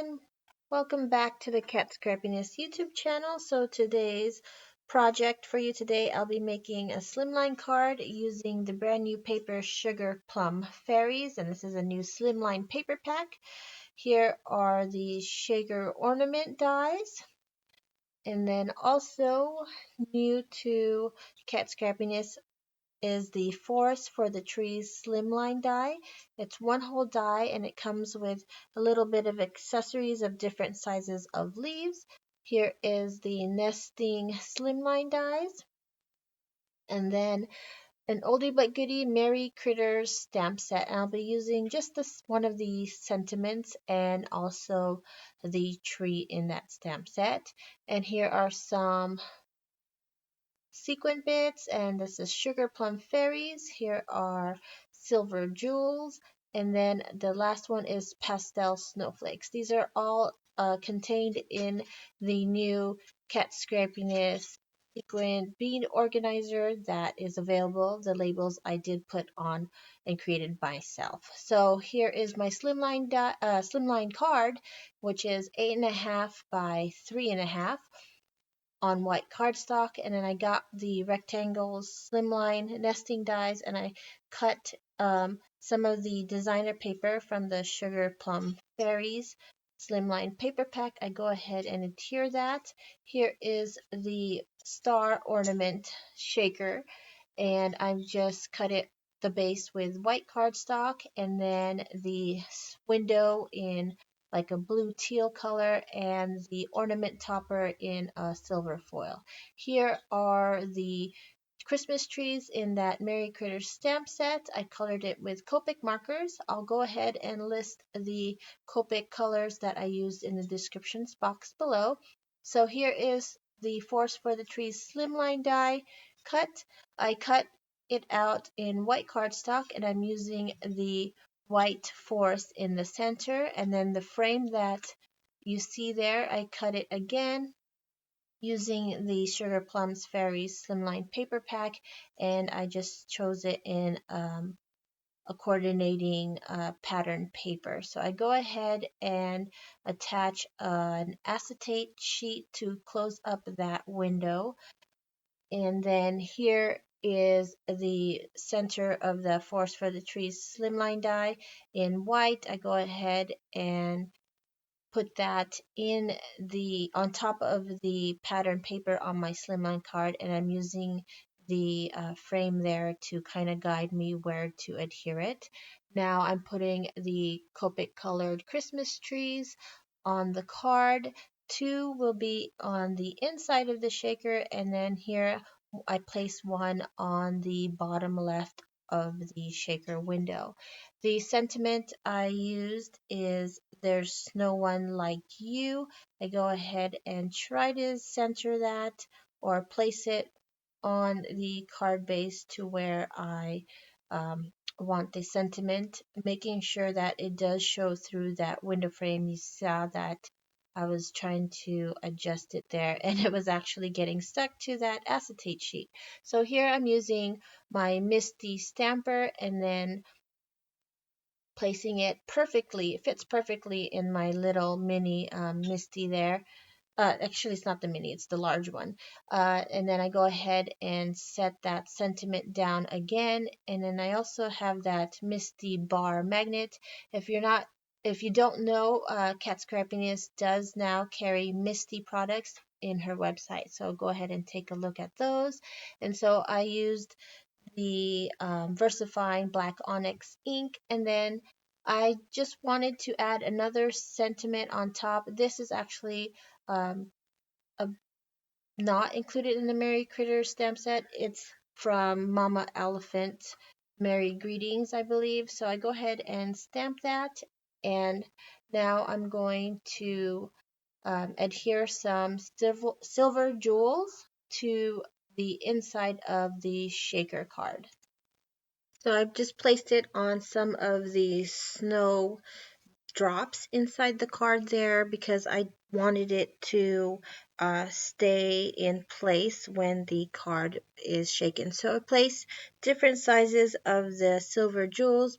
everyone, welcome back to the Cat Scrappiness YouTube channel. So today's project for you today, I'll be making a slimline card using the brand new paper Sugar Plum Fairies, and this is a new slimline paper pack. Here are the sugar ornament dies, and then also new to Cat Scrappiness is the Forest for the Trees Slimline die. It's one whole die and it comes with a little bit of accessories of different sizes of leaves. Here is the nesting slimline dies. And then an oldie but goodie Merry Critters stamp set. And I'll be using just this one of the sentiments and also the tree in that stamp set. And here are some sequin bits, and this is Sugar Plum Fairies. Here are Silver Jewels, and then the last one is Pastel Snowflakes. These are all contained in the new Cat Scrappiness sequin bead organizer that is available. The labels I did put on and created myself. So here is my slimline card, which is 8.5 by 3.5 on white cardstock, and then I got the rectangles slimline nesting dies, and I cut some of the designer paper from the Sugar Plum Fairies slimline paper pack. I go ahead and adhere that. Here is the star ornament shaker, and I've just cut it the base with white cardstock, and then the window in like a blue teal color, and the ornament topper in a silver foil. Here are the Christmas trees in that Merry Critters stamp set. I colored it with Copic markers. I'll go ahead and list the Copic colors that I used in the descriptions box below. So here is the Forest for the Trees slimline die cut. I cut it out in white cardstock, and I'm using the white forest in the center, and then the frame that you see there, I cut it again using the Sugar Plums Fairies slimline paper pack, and I just chose it in a coordinating pattern paper. So I go ahead and attach an acetate sheet to close up that window, and then here is the center of the Forest for the Trees slimline die in white. I go ahead and put that in on top of the pattern paper on my slimline card, and I'm using the frame there to kind of guide me where to adhere it. Now I'm putting the Copic colored Christmas trees on the card. Two will be on the inside of the shaker, and then here I place one on the bottom left of the shaker window. The sentiment I used is There's No One Like You. I go ahead and try to center that or place it on the card base to where I want the sentiment, making sure that it does show through that window frame. You saw that I was trying to adjust it there, and it was actually getting stuck to that acetate sheet. So here I'm using my Misty stamper, and then placing it perfectly. It fits perfectly in my little mini Misty there. Actually, it's not the mini, it's the large one. And then I go ahead and set that sentiment down again. And then I also have that Misty bar magnet. If you don't know, Cat Scrappiness does now carry Misty products in her website. So go ahead and take a look at those. And so I used the VersaFine Black Onyx ink, and then I just wanted to add another sentiment on top. This is actually um, a, not included in the Merry Critters stamp set. It's from Mama Elephant Merry Greetings, I believe. So I go ahead and stamp that, and now I'm going to adhere some silver jewels to the inside of the shaker card. So I've just placed it on some of the snow drops inside the card there because I wanted it to stay in place when the card is shaken. So I place different sizes of the silver jewels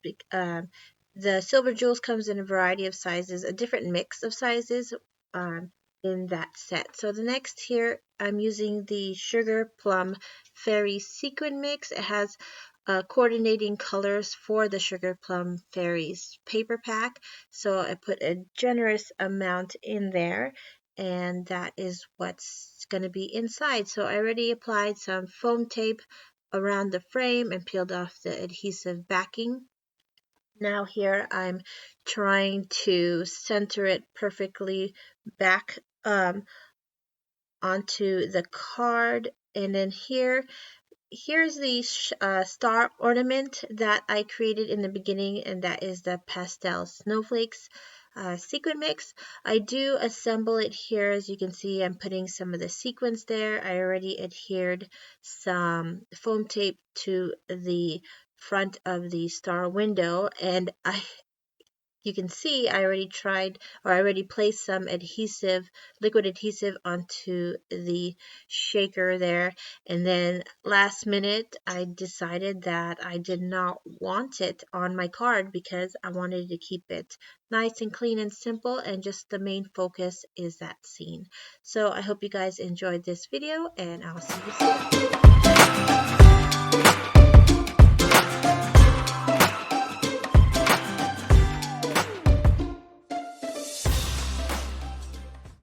The Silver Jewels comes in a variety of sizes, a different mix of sizes um, in that set. So the next here, I'm using the Sugar Plum Fairy Sequin Mix. It has coordinating colors for the Sugar Plum Fairies paper pack. So I put a generous amount in there, and that is what's going to be inside. So I already applied some foam tape around the frame and peeled off the adhesive backing. Now here I'm trying to center it perfectly back onto the card, and then here's the star ornament that I created in the beginning, and that is the pastel snowflakes sequin mix. I do assemble it here. As you can see, I'm putting some of the sequins there. I already adhered some foam tape to the front of the star window, and you can see I already tried, or I already placed some adhesive, liquid adhesive onto the shaker there. And then last minute, I decided that I did not want it on my card because I wanted to keep it nice and clean and simple, and just the main focus is that scene. So I hope you guys enjoyed this video, and I'll see you soon.